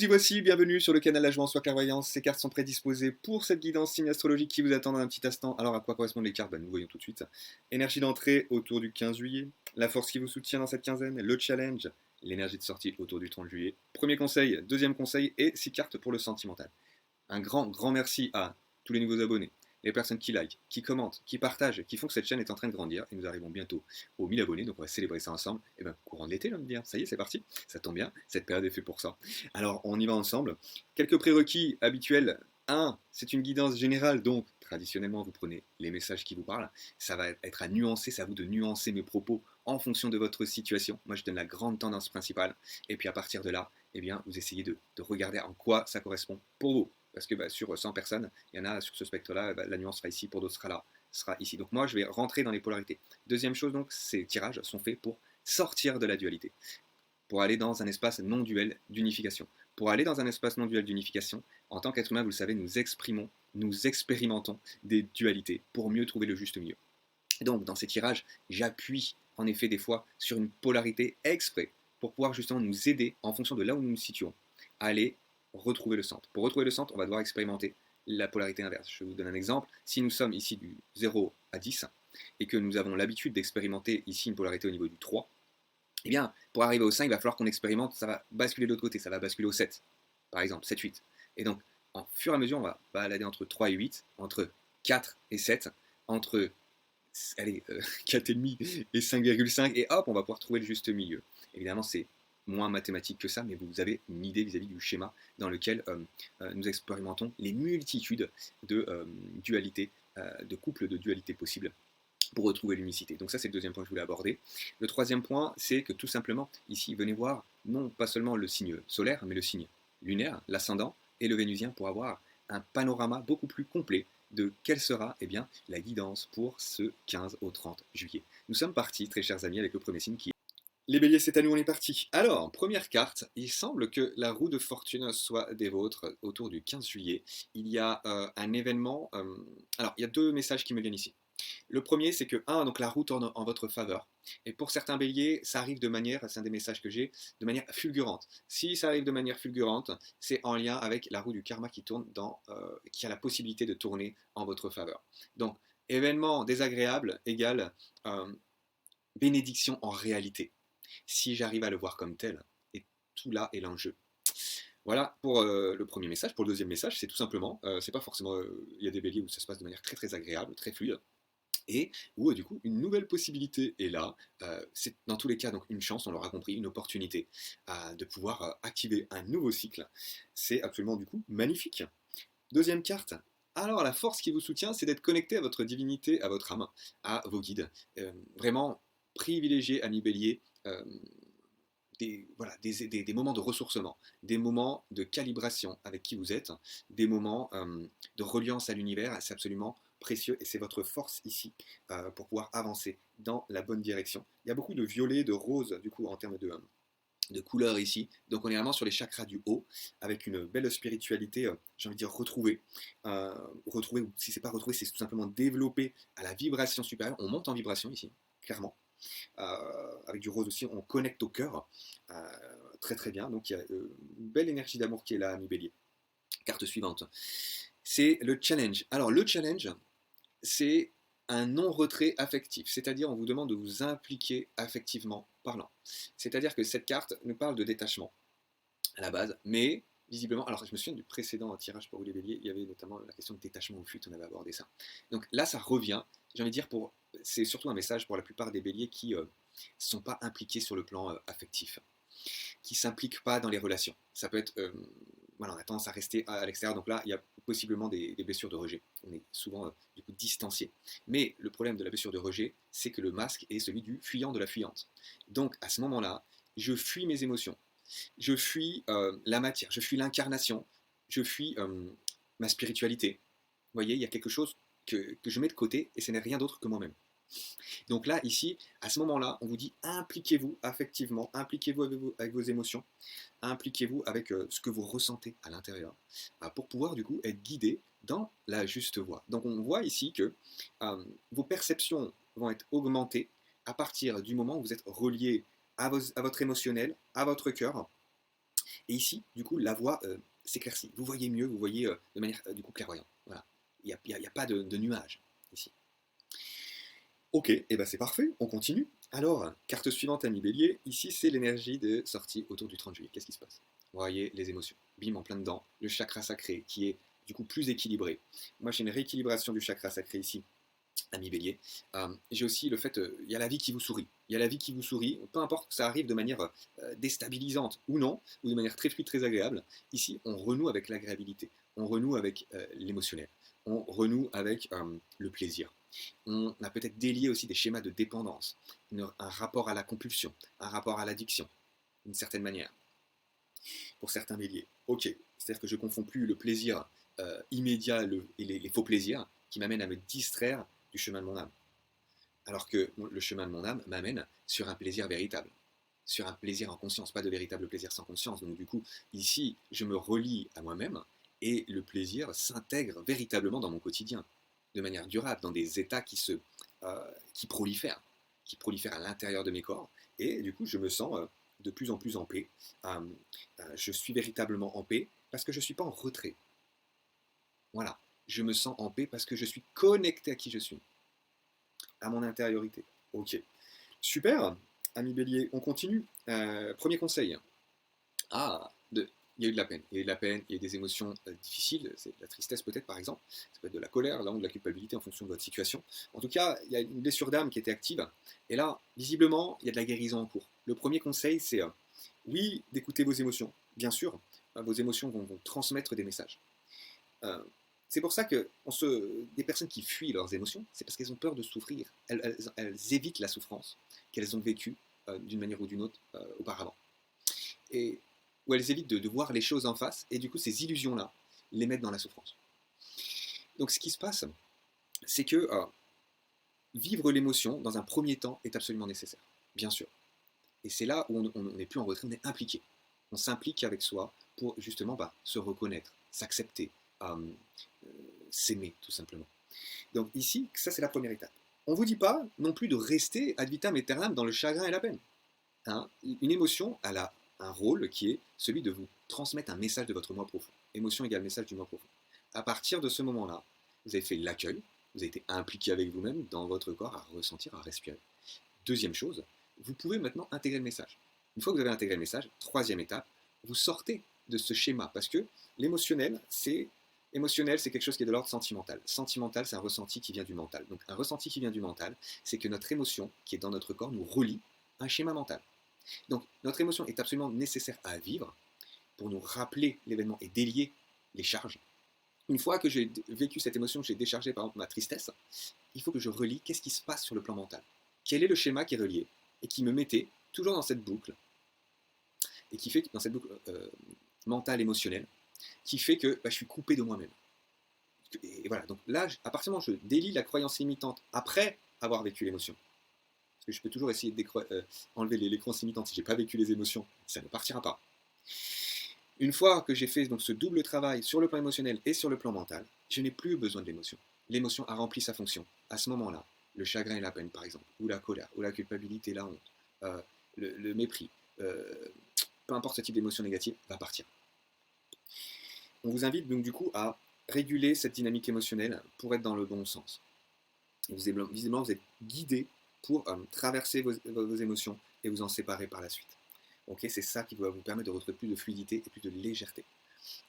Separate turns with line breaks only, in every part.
Nous y voici, bienvenue sur le canal La Joie en Soi Clairvoyance. Ces cartes sont prédisposées pour cette guidance signe astrologique qui vous attend dans un petit instant. Alors à quoi correspondent les cartes? Nous voyons tout de suite. Énergie d'entrée autour du 15 juillet, la force qui vous soutient dans cette quinzaine, le challenge, l'énergie de sortie autour du 30 juillet. Premier conseil, deuxième conseil et 6 cartes pour le sentimental. Un grand merci à tous les nouveaux abonnés, les personnes qui like, qui commentent, qui partagent, qui font que cette chaîne est en train de grandir. Et nous arrivons bientôt aux 1000 abonnés, donc on va célébrer ça ensemble. Et bien, courant de l'été, là, me dire, ça y est, c'est parti, ça tombe bien, cette période est faite pour ça. Alors, on y va ensemble. Quelques prérequis habituels. 1, c'est une guidance générale, donc traditionnellement, vous prenez les messages qui vous parlent. Ça va être à nuancer, c'est à vous de nuancer mes propos en fonction de votre situation. Moi, je donne la grande tendance principale. Et puis à partir de là, eh bien, vous essayez de regarder en quoi ça correspond pour vous. Parce que sur 100 personnes, il y en a sur ce spectre-là, la nuance sera ici, pour d'autres sera là, sera ici. Donc moi, je vais rentrer dans les polarités. Deuxième chose, donc, ces tirages sont faits pour sortir de la dualité, pour aller dans un espace non duel d'unification. Pour aller dans un espace non duel d'unification, en tant qu'être humain, vous le savez, nous exprimons, nous expérimentons des dualités pour mieux trouver le juste milieu. Donc, dans ces tirages, j'appuie en effet des fois sur une polarité exprès pour pouvoir justement nous aider, en fonction de là où nous nous situons, à aller retrouver le centre. Pour retrouver le centre, on va devoir expérimenter la polarité inverse. Je vous donne un exemple. Si nous sommes ici du 0 à 10 et que nous avons l'habitude d'expérimenter ici une polarité au niveau du 3, eh bien, pour arriver au 5, il va falloir qu'on expérimente, ça va basculer de l'autre côté, ça va basculer au 7, par exemple, 7, 8. Et donc, en fur et à mesure, on va balader entre 3 et 8, entre 4 et 7, entre allez, 4,5 et 5,5, et hop, on va pouvoir trouver le juste milieu. Évidemment, c'est moins mathématique que ça, mais vous avez une idée vis-à-vis du schéma dans lequel nous expérimentons les multitudes de dualités, de couples de dualités possibles pour retrouver l'unicité. Donc ça, c'est le deuxième point que je voulais aborder. Le troisième point, c'est que tout simplement, ici, venez voir non pas seulement le signe solaire, mais le signe lunaire, l'ascendant et le vénusien pour avoir un panorama beaucoup plus complet de quelle sera eh bien, la guidance pour ce 15 au 30 juillet. Nous sommes partis, très chers amis, avec le premier signe qui est les béliers, c'est à nous, on est parti. Alors, première carte, il semble que la roue de fortune soit des vôtres autour du 15 juillet. Il y a un événement. Alors, il y a deux messages qui me viennent ici. Le premier, c'est que, donc la roue tourne en votre faveur. Et pour certains béliers, ça arrive de manière, c'est un des messages que j'ai, de manière fulgurante. Si ça arrive de manière fulgurante, c'est en lien avec la roue du karma qui tourne qui a la possibilité de tourner en votre faveur. Donc, événement désagréable égale bénédiction en réalité. Si j'arrive à le voir comme tel, et tout là est l'enjeu. Voilà pour le premier message. Pour le deuxième message, c'est tout simplement, c'est pas forcément, il y a des béliers où ça se passe de manière très agréable, très fluide, et où du coup une nouvelle possibilité est là. C'est dans tous les cas donc une chance, on l'aura compris, une opportunité de pouvoir activer un nouveau cycle. C'est absolument du coup magnifique. Deuxième carte. Alors la force qui vous soutient, c'est d'être connecté à votre divinité, à votre âme, à vos guides. Vraiment privilégier, ami bélier, des moments de ressourcement, des moments de calibration avec qui vous êtes, des moments de reliance à l'univers, c'est absolument précieux et c'est votre force ici pour pouvoir avancer dans la bonne direction. Il y a beaucoup de violet, de rose du coup en termes de couleurs ici, donc on est vraiment sur les chakras du haut, avec une belle spiritualité, j'ai envie de dire retrouvée, ou si c'est pas retrouvée, c'est tout simplement développé à la vibration supérieure, on monte en vibration ici, clairement. Avec du rose aussi, on connecte au cœur, très bien, donc il y a une belle énergie d'amour qui est là, ami bélier. Carte suivante, c'est le challenge. Alors le challenge, c'est un non-retrait affectif, c'est-à-dire on vous demande de vous impliquer affectivement parlant. C'est-à-dire que cette carte nous parle de détachement à la base, mais visiblement, alors je me souviens du précédent tirage pour vous les béliers, il y avait notamment la question de détachement ou fuite, on avait abordé ça. Donc là, ça revient, j'ai envie de dire, c'est surtout un message pour la plupart des béliers qui ne sont pas impliqués sur le plan affectif, qui ne s'impliquent pas dans les relations. Ça peut être, voilà, on a tendance à rester à l'extérieur, donc là, il y a possiblement des blessures de rejet. On est souvent du coup distancié. Mais le problème de la blessure de rejet, c'est que le masque est celui du fuyant de la fuyante. Donc à ce moment-là, je fuis mes émotions, je fuis la matière, je fuis l'incarnation, je fuis ma spiritualité. Vous voyez, il y a quelque chose que je mets de côté et ce n'est rien d'autre que moi-même. Donc là, ici, à ce moment-là, on vous dit impliquez-vous affectivement, impliquez-vous avec vos émotions, impliquez-vous avec ce que vous ressentez à l'intérieur, pour pouvoir du coup être guidé dans la juste voie. Donc on voit ici que vos perceptions vont être augmentées à partir du moment où vous êtes relié à votre émotionnel, à votre cœur, Et ici, du coup, la voie s'éclaircit. Vous voyez mieux, vous voyez de manière du coup clairvoyante. Voilà. Il n'y a pas de nuages ici. Ok, et ben c'est parfait, on continue. Alors, carte suivante, ami Bélier. Ici, c'est l'énergie de sortie autour du 30 juillet. Qu'est-ce qui se passe? Vous voyez les émotions. Bim, en plein dedans. Le chakra sacré qui est du coup plus équilibré. Moi, j'ai une rééquilibration du chakra sacré ici, ami Bélier. J'ai aussi le fait, il y a la vie qui vous sourit. Il y a la vie qui vous sourit, peu importe que ça arrive de manière déstabilisante ou non, ou de manière très fluide, très agréable. Ici, on renoue avec l'agréabilité, on renoue avec l'émotionnel, on renoue avec le plaisir. On a peut-être délié aussi des schémas de dépendance, un rapport à la compulsion, un rapport à l'addiction, d'une certaine manière, pour certains béliers. Ok, c'est-à-dire que je ne confonds plus le plaisir immédiat et les faux plaisirs qui m'amènent à me distraire du chemin de mon âme. Alors que le chemin de mon âme m'amène sur un plaisir véritable, sur un plaisir en conscience, pas de véritable plaisir sans conscience. Donc du coup, ici, je me relie à moi-même et le plaisir s'intègre véritablement dans mon quotidien, de manière durable, dans des états qui prolifèrent à l'intérieur de mes corps. Et du coup, je me sens de plus en plus en paix. Je suis véritablement en paix parce que je ne suis pas en retrait. Voilà, je me sens en paix parce que je suis connecté à qui je suis, à mon intériorité. Ok, super, ami Bélier, on continue. Premier conseil. Il y a eu de la peine, il y a eu de la peine, il y a eu des émotions difficiles, c'est de la tristesse peut-être par exemple, ça peut être de la colère, là, ou de la culpabilité en fonction de votre situation. En tout cas, il y a une blessure d'âme qui était active, et là, visiblement, il y a de la guérison en cours. Le premier conseil, c'est oui, d'écouter vos émotions, bien sûr, vos émotions vont transmettre des messages. Euh, c'est pour ça que des personnes qui fuient leurs émotions, c'est parce qu'elles ont peur de souffrir. Elles évitent la souffrance qu'elles ont vécue d'une manière ou d'une autre auparavant. Et où elles évitent de voir les choses en face, et du coup, ces illusions-là les mettent dans la souffrance. Donc, ce qui se passe, c'est que vivre l'émotion, dans un premier temps, est absolument nécessaire, bien sûr. Et c'est là où on n'est plus en retrait, on est impliqué. On s'implique avec soi pour justement se reconnaître, s'accepter, s'aimer, tout simplement. Donc ici, ça c'est la première étape. On ne vous dit pas non plus de rester ad vitam aeternam dans le chagrin et la peine. Hein, une émotion, elle a un rôle qui est celui de vous transmettre un message de votre moi profond. Émotion égale message du moi profond. À partir de ce moment-là, vous avez fait l'accueil, vous avez été impliqué avec vous-même dans votre corps à ressentir, à respirer. Deuxième chose, vous pouvez maintenant intégrer le message. Une fois que vous avez intégré le message, troisième étape, vous sortez de ce schéma parce que l'émotionnel, c'est quelque chose qui est de l'ordre sentimental. Sentimental, c'est un ressenti qui vient du mental. Donc un ressenti qui vient du mental, c'est que notre émotion qui est dans notre corps nous relie à un schéma mental. Donc notre émotion est absolument nécessaire à vivre pour nous rappeler l'événement et délier les charges. Une fois que j'ai vécu cette émotion, que j'ai déchargé par exemple ma tristesse, il faut que je relie qu'est-ce qui se passe sur le plan mental. Quel est le schéma qui est relié et qui me mettait toujours dans cette boucle et qui fait que dans cette boucle mentale, émotionnelle, qui fait que je suis coupé de moi-même. Et voilà, donc là, à partir du moment où je délie la croyance limitante après avoir vécu l'émotion, parce que je peux toujours essayer enlever les croyances limitantes si je n'ai pas vécu les émotions, ça ne partira pas. Une fois que j'ai fait donc ce double travail sur le plan émotionnel et sur le plan mental, je n'ai plus besoin de l'émotion. L'émotion a rempli sa fonction. À ce moment-là, le chagrin et la peine, par exemple, ou la colère, ou la culpabilité, la honte, le mépris, peu importe ce type d'émotion négative, va partir. On vous invite donc du coup à réguler cette dynamique émotionnelle pour être dans le bon sens. Visiblement, vous êtes guidé pour traverser vos émotions et vous en séparer par la suite. Okay, c'est ça qui va vous permettre de retrouver plus de fluidité et plus de légèreté.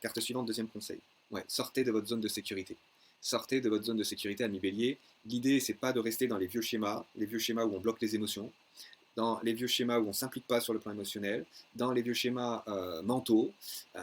Carte suivante, deuxième conseil. Ouais, sortez de votre zone de sécurité. Sortez de votre zone de sécurité, ami Bélier. L'idée, c'est pas de rester dans les vieux schémas où on bloque les émotions, dans les vieux schémas où on ne s'implique pas sur le plan émotionnel, dans les vieux schémas mentaux.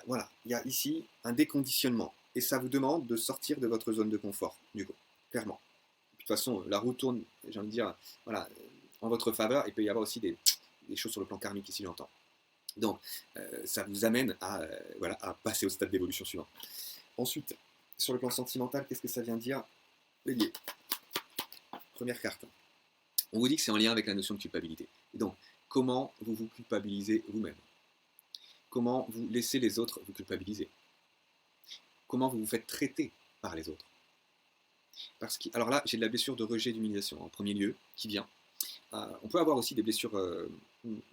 Voilà, il y a ici un déconditionnement. Et ça vous demande de sortir de votre zone de confort, du coup, clairement. De toute façon, la roue tourne, j'ai envie de dire, voilà, en votre faveur. Il peut y avoir aussi des choses sur le plan karmique ici, j'entends. Donc, ça vous amène à passer au stade d'évolution suivant. Ensuite, sur le plan sentimental, qu'est-ce que ça vient dire? Bélier. Première carte. On vous dit que c'est en lien avec la notion de culpabilité. Et donc, comment vous vous culpabilisez vous-même? Comment vous laissez les autres vous culpabiliser? Comment vous vous faites traiter par les autres? Alors là, j'ai de la blessure de rejet, d'humiliation en premier lieu qui vient. On peut avoir aussi des blessures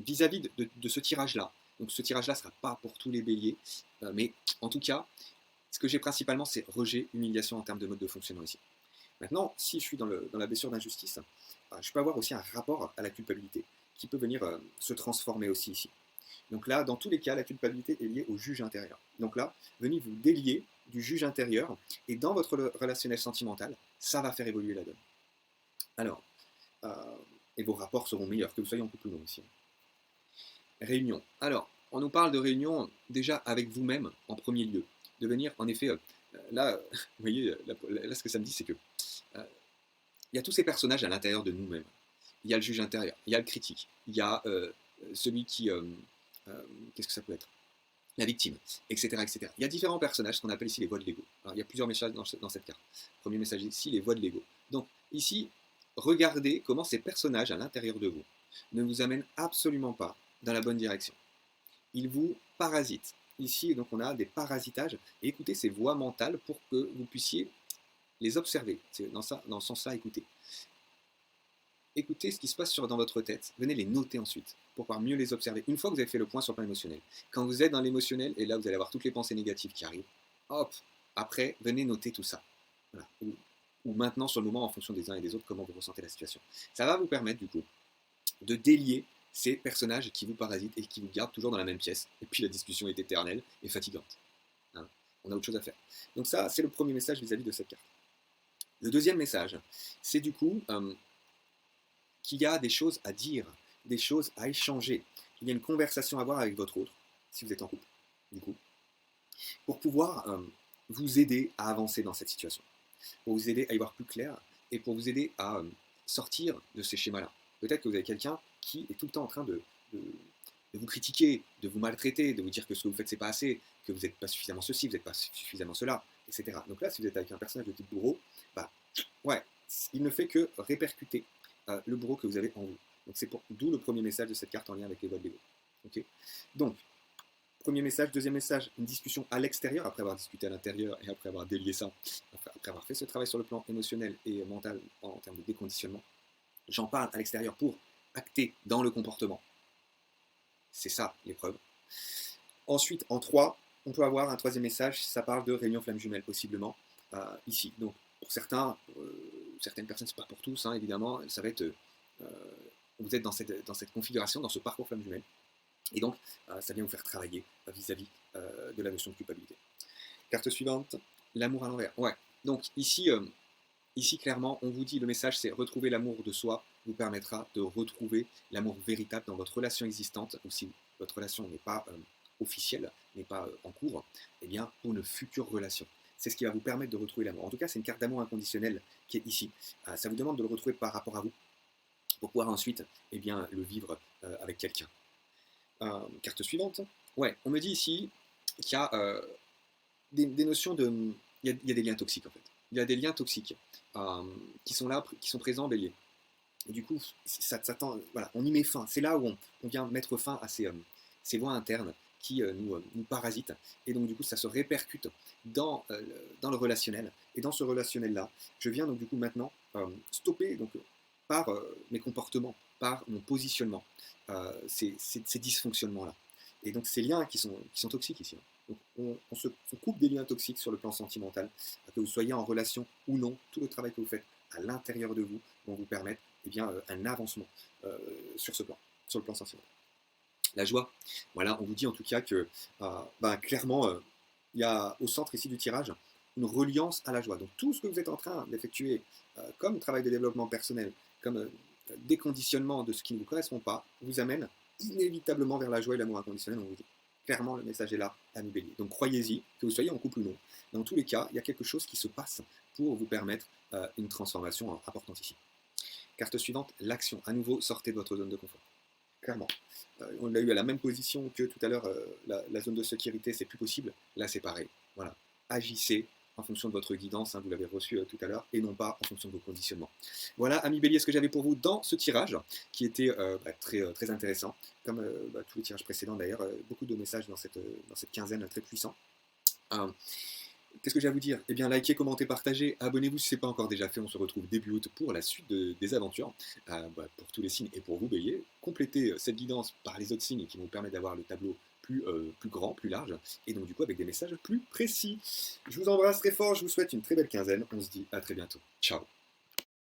vis-à-vis de ce tirage-là. Donc ce tirage-là ne sera pas pour tous les béliers, mais en tout cas, ce que j'ai principalement, c'est rejet, humiliation en termes de mode de fonctionnement ici. Maintenant, si je suis dans la blessure d'injustice, je peux avoir aussi un rapport à la culpabilité qui peut venir se transformer aussi ici. Donc là, dans tous les cas, la culpabilité est liée au juge intérieur. Donc là, venez vous délier du juge intérieur, et dans votre relationnel sentimental, ça va faire évoluer la donne. Alors, et vos rapports seront meilleurs, que vous soyez en couple ou non aussi. Réunion. Alors, on nous parle de réunion déjà avec vous-même en premier lieu. De venir, en effet, là, vous voyez, là, ce que ça me dit, c'est que il y a tous ces personnages à l'intérieur de nous-mêmes. Il y a le juge intérieur, il y a le critique, il y a celui qui... qu'est-ce que ça peut être? La victime, etc., etc. Il y a différents personnages, ce qu'on appelle ici les voix de l'ego. Alors, il y a plusieurs messages dans cette carte. Premier message ici, les voix de l'ego. Donc, ici, regardez comment ces personnages à l'intérieur de vous ne vous amènent absolument pas dans la bonne direction. Ils vous parasitent. Ici, donc, on a des parasitages. Et écoutez ces voix mentales pour que vous puissiez les observer. C'est dans ce sens-là, écoutez. Écoutez ce qui se passe dans votre tête. Venez les noter ensuite pour pouvoir mieux les observer. Une fois que vous avez fait le point sur le plan émotionnel, quand vous êtes dans l'émotionnel, et là vous allez avoir toutes les pensées négatives qui arrivent, hop, après, venez noter tout ça. Voilà. Ou maintenant, sur le moment, en fonction des uns et des autres, comment vous ressentez la situation. Ça va vous permettre, du coup, de délier ces personnages qui vous parasitent et qui vous gardent toujours dans la même pièce. Et puis la discussion est éternelle et fatigante. Hein, on a autre chose à faire. Donc ça, c'est le premier message vis-à-vis de cette carte. Le deuxième message, c'est du coup qu'il y a des choses à dire, des choses à échanger. Il y a une conversation à avoir avec votre autre, si vous êtes en couple, du coup, pour pouvoir vous aider à avancer dans cette situation, pour vous aider à y voir plus clair et pour vous aider à sortir de ces schémas-là. Peut-être que vous avez quelqu'un qui est tout le temps en train de vous critiquer, de vous maltraiter, de vous dire que ce que vous faites c'est pas assez, que vous n'êtes pas suffisamment ceci, vous n'êtes pas suffisamment cela, etc. Donc là, si vous êtes avec un personnage de type bourreau, bah ouais, il ne fait que répercuter le bourreau que vous avez en vous. Donc c'est d'où le premier message de cette carte en lien avec les voix de l'ego. Okay, donc, premier message, deuxième message, une discussion à l'extérieur, après avoir discuté à l'intérieur et après avoir délié ça, après avoir fait ce travail sur le plan émotionnel et mental en termes de déconditionnement. J'en parle à l'extérieur pour acter dans le comportement. C'est ça l'épreuve. Ensuite, en 3, on peut avoir un troisième message, ça parle de réunion flamme jumelle, possiblement, ici. Donc, pour certains, certaines personnes, c'est pas pour tous, hein, évidemment, ça va être, vous êtes dans cette configuration, dans ce parcours flamme jumelle, et donc ça vient vous faire travailler vis-à-vis de la notion de culpabilité. Carte suivante, l'amour à l'envers. Ouais, donc ici, clairement, on vous dit, le message, c'est retrouver l'amour de soi vous permettra de retrouver l'amour véritable dans votre relation existante, ou si votre relation n'est pas officielle, n'est pas en cours, eh bien, pour une future relation. C'est ce qui va vous permettre de retrouver l'amour. En tout cas, c'est une carte d'amour inconditionnel qui est ici. Ça vous demande de le retrouver par rapport à vous, pour pouvoir ensuite eh bien, le vivre avec quelqu'un. Carte suivante. Ouais, on me dit ici qu'il y a des notions de... Il y a des liens toxiques, en fait. Il y a des liens toxiques qui sont là, qui sont présents en bélier. Et du coup, voilà, on y met fin. C'est là où on vient mettre fin à ces voies internes qui nous parasitent. Et donc, du coup, ça se répercute dans le relationnel. Et dans ce relationnel-là, je viens donc, du coup, maintenant stopper donc, par mes comportements, par mon positionnement, ces dysfonctionnements-là. Et donc, ces liens qui sont toxiques ici. Donc, on se coupe des liens toxiques sur le plan sentimental, que vous soyez en relation ou non. Tout le travail que vous faites à l'intérieur de vous vont vous permettre eh bien, un avancement sur ce plan, sur le plan sentimental. La joie, voilà, on vous dit en tout cas que clairement, il y a au centre ici du tirage une reliance à la joie. Donc tout ce que vous êtes en train d'effectuer comme travail de développement personnel, comme déconditionnement de ce qui ne vous correspond pas, vous amène inévitablement vers la joie et l'amour inconditionnel, on vous dit. Clairement, le message est là à nous bélier. Donc croyez-y, que vous soyez en couple ou non. Dans tous les cas, il y a quelque chose qui se passe pour vous permettre une transformation importante ici. Carte suivante, l'action. À nouveau, sortez de votre zone de confort. Clairement. On l'a eu à la même position que tout à l'heure, la zone de sécurité, c'est plus possible. Là, c'est pareil. Voilà. Agissez en fonction de votre guidance, hein, vous l'avez reçu tout à l'heure, et non pas en fonction de vos conditionnements. Voilà, amis bélier, ce que j'avais pour vous dans ce tirage, qui était très intéressant, comme tous les tirages précédents d'ailleurs, beaucoup de messages dans cette quinzaine très puissants. Qu'est-ce que j'ai à vous dire? Eh bien, likez, commentez, partagez, abonnez-vous si ce n'est pas encore déjà fait. On se retrouve début août pour la suite des aventures, pour tous les signes et pour vous, Bélier. Complétez cette guidance par les autres signes qui vont vous permettre d'avoir le tableau plus grand, plus large, et donc du coup avec des messages plus précis. Je vous embrasse très fort, je vous souhaite une très belle quinzaine. On se dit à très bientôt. Ciao!